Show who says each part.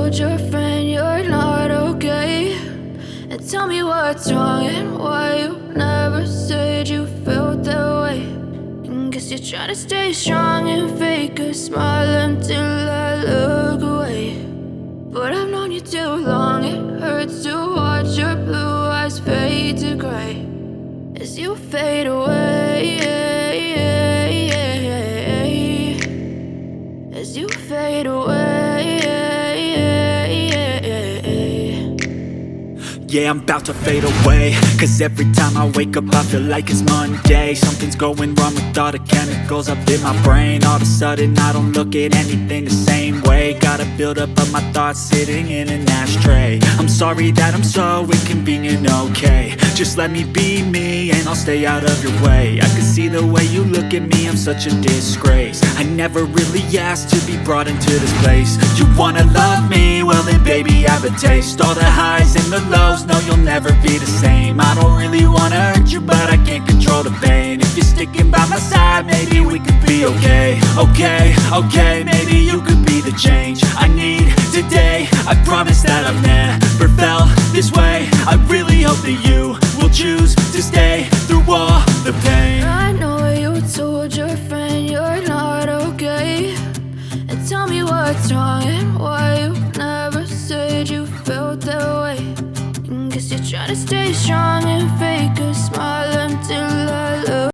Speaker 1: told your friend you're not okay, and tell me what's wrong and why you never said you felt that way. And guess you're trying to stay strong and fake a smile until I look away. But I've known you too long, it hurts to watch your blue eyes fade to gray as you fade away, as you fade away.
Speaker 2: Yeah, I'm about to fade away, cause every time I wake up I feel like it's Monday. Something's going wrong with all the chemicals up in my brain. All of a sudden I don't look at anything the same way. Gotta build up of my thoughts sitting in an ashtray. I'm sorry that I'm so inconvenient, okay. Just let me be me and I'll stay out of your way. I can see the way you look at me, I'm such a disgrace. I never really asked to be brought into this place. You wanna love me? Well then baby I have a taste. All the highs and the lows, no you'll never be the same. I don't really wanna hurt you but I can't control the pain. If you're sticking by my side maybe we could be okay. Okay, maybe you could be the change I need today. I promise that I've never felt this way. I really hope that you will choose to stay through all the pain.
Speaker 1: I know you told your friend you're not okay, and tell me what's wrong and why you never said you felt that way. And guess you're trying to stay strong and fake a smile until I look